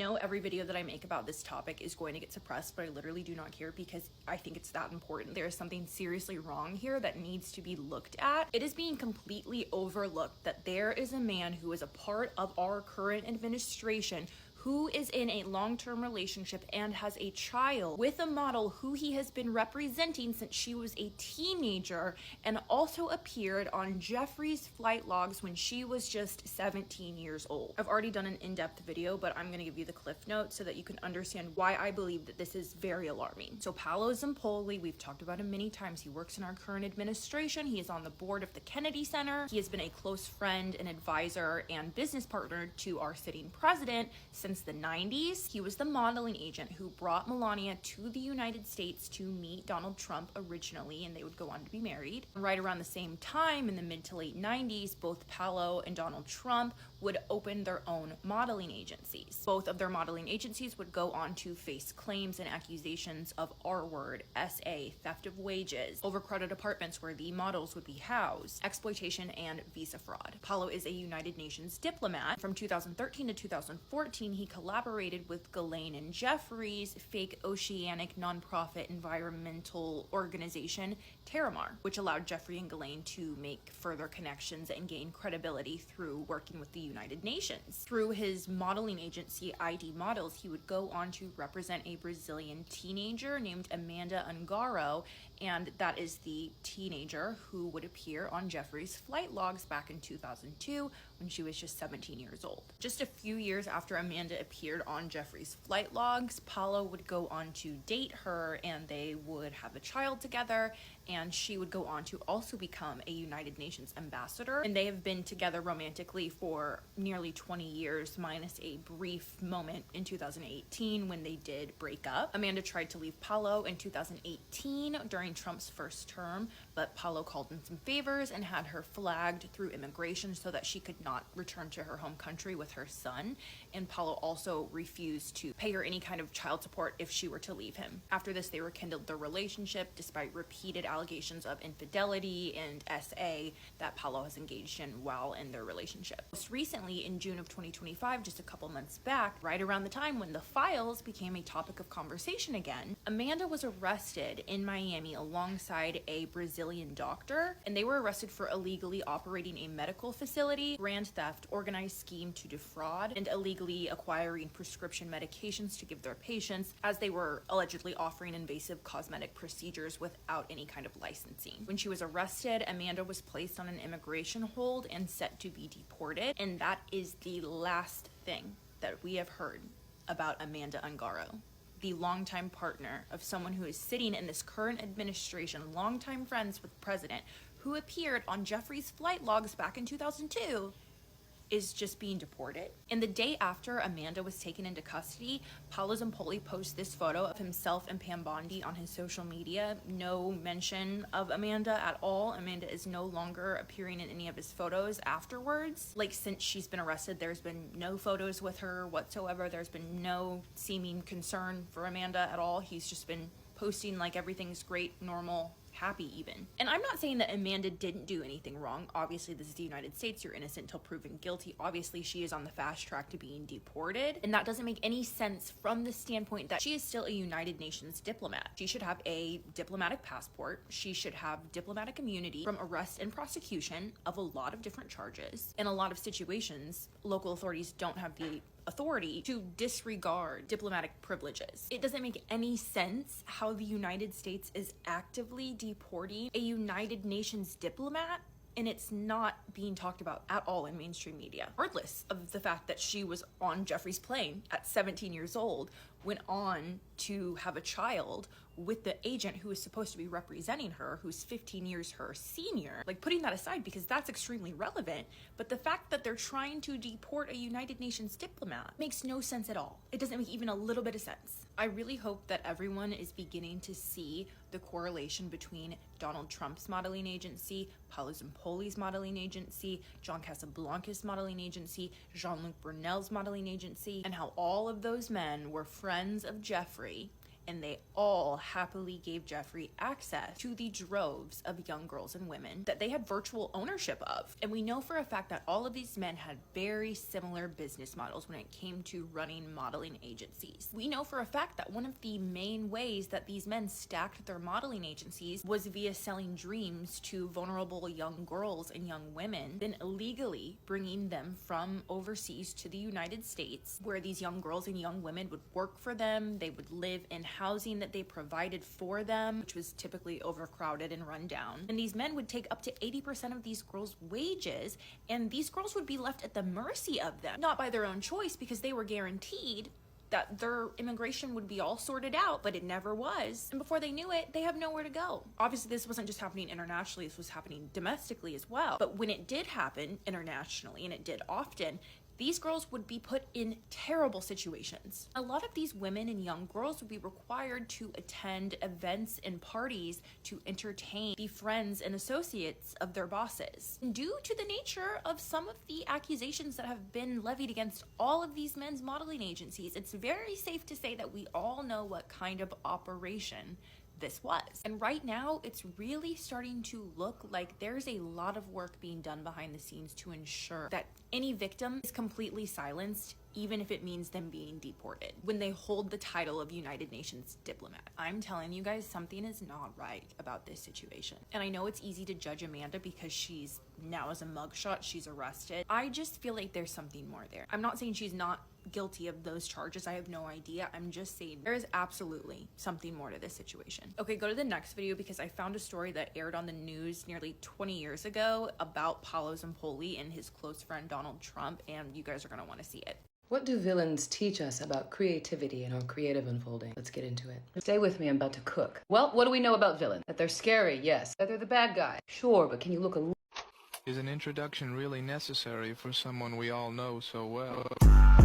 I know every video that I make about this topic is going to get suppressed, but I literally do not care because I think it's that important. There is something seriously wrong here that needs to be looked at. It is being completely overlooked that there is a man who is a part of our current administration who is in a long-term relationship and has a child with a model who he has been representing since she was a teenager, and also appeared on Jeffree's flight logs when she was just 17 years old. I've already done an in-depth video, but I'm gonna give you the cliff notes so that you can understand why I believe that this is very alarming. So Paolo Zampolli, we've talked about him many times. He works in our current administration. He is on the board of the Kennedy Center. He has been a close friend and advisor and business partner to our sitting president since the 90s. He was the modeling agent who brought Melania to the United States to meet Donald Trump originally, and they would go on to be married. Right around the same time, in the mid to late 90s, both Paolo and Donald Trump would open their own modeling agencies. Both of their modeling agencies would go on to face claims and accusations of R-word, SA, theft of wages, overcrowded apartments where the models would be housed, exploitation, and visa fraud. Paolo is a United Nations diplomat. From 2013 to 2014, he collaborated with Ghislaine and Jeffrey's fake oceanic nonprofit environmental organization, Terramar, which allowed Jeffrey and Ghislaine to make further connections and gain credibility through working with the United Nations. Through his modeling agency, ID Models, he would go on to represent a Brazilian teenager named Amanda Ungaro, and that is the teenager who would appear on Jeffrey's flight logs back in 2002 when she was just 17 years old. Just a few years after Amanda appeared on Jeffrey's flight logs, Paolo would go on to date her, and they would have a child together, and she would go on to also become a United Nations ambassador. And they have been together romantically for nearly 20 years, minus a brief moment in 2018 when they did break up. Amanda tried to leave Paolo in 2018 during Trump's first term, but Paolo called in some favors and had her flagged through immigration so that she could not return to her home country with her son. And Paolo also refused to pay her any kind of child support if she were to leave him. After this, they rekindled their relationship despite repeated allegations of infidelity and SA that Paolo has engaged in while in their relationship. Most recently, in June of 2025, just a couple months back, right around the time when the files became a topic of conversation again, Amanda was arrested in Miami alongside a Brazilian doctor, and they were arrested for illegally operating a medical facility, grand theft, organized scheme to defraud, and illegally acquiring prescription medications to give their patients, as they were allegedly offering invasive cosmetic procedures without any kind of licensing. When she was arrested, Amanda was placed on an immigration hold and set to be deported, and that is the last thing that we have heard about Amanda Ungaro, the longtime partner of someone who is sitting in this current administration, longtime friends with the president, who appeared on Jeffrey's flight logs back in 2002, is just being deported. And the day after Amanda was taken into custody, Paolo Zampolli posted this photo of himself and Pam Bondi on his social media. No mention of Amanda at all. Amanda is no longer appearing in any of his photos afterwards. Like, since she's been arrested, there's been no photos with her whatsoever. There's been no seeming concern for Amanda at all. He's just been posting like everything's great, normal, happy even. And I'm not saying that Amanda didn't do anything wrong. Obviously, this is the United States. You're innocent until proven guilty. Obviously, she is on the fast track to being deported. And that doesn't make any sense from the standpoint that she is still a United Nations diplomat. She should have a diplomatic passport. She should have diplomatic immunity from arrest and prosecution of a lot of different charges. In a lot of situations, local authorities don't have the authority to disregard diplomatic privileges. It doesn't make any sense how the United States is actively deporting a United Nations diplomat, and it's not being talked about at all in mainstream media. Regardless of the fact that she was on Jeffrey's plane at 17 years old, went on to have a child with the agent who is supposed to be representing her, who's 15 years her senior. Like, putting that aside because that's extremely relevant, but the fact that they're trying to deport a United Nations diplomat makes no sense at all. It doesn't make even a little bit of sense. I really hope that everyone is beginning to see the correlation between Donald Trump's modeling agency, Paolo Zampoli's modeling agency, John Casablancas' modeling agency, Jean-Luc Brunel's modeling agency, and how all of those men were friends of Jeffrey and they all happily gave Jeffree access to the droves of young girls and women that they had virtual ownership of. And we know for a fact that all of these men had very similar business models when it came to running modeling agencies. We know for a fact that one of the main ways that these men stacked their modeling agencies was via selling dreams to vulnerable young girls and young women, then illegally bringing them from overseas to the United States, where these young girls and young women would work for them. They would live in housing that they provided for them, which was typically overcrowded and run down. And these men would take up to 80% of these girls' wages, and these girls would be left at the mercy of them, not by their own choice, because they were guaranteed that their immigration would be all sorted out, but it never was. And before they knew it, they have nowhere to go. Obviously, this wasn't just happening internationally, this was happening domestically as well. But when it did happen internationally, and it did often, these girls would be put in terrible situations. A lot of these women and young girls would be required to attend events and parties to entertain the friends and associates of their bosses. And due to the nature of some of the accusations that have been levied against all of these men's modeling agencies, it's very safe to say that we all know what kind of operation this was. And right now, it's really starting to look like there's a lot of work being done behind the scenes to ensure that any victim is completely silenced, even if it means them being deported, when they hold the title of United Nations diplomat. I'm telling you guys, something is not right about this situation. And I know it's easy to judge Amanda because she's now, as a mugshot, she's arrested. I just feel like there's something more there. I'm not saying she's not guilty of those charges. I have no idea. I'm just saying there is absolutely something more to this situation. Okay, go to the next video because I found a story that aired on the news nearly 20 years ago about Paolo Zampoli and his close friend Donald Trump, and you guys are gonna want to see it. What do villains teach us about creativity and our creative unfolding? Let's get into it. Stay with me, I'm about to cook. Well, what do we know about villains? That they're scary, yes. That they're the bad guy, sure, but can you look a Is an introduction really necessary for someone we all know so well?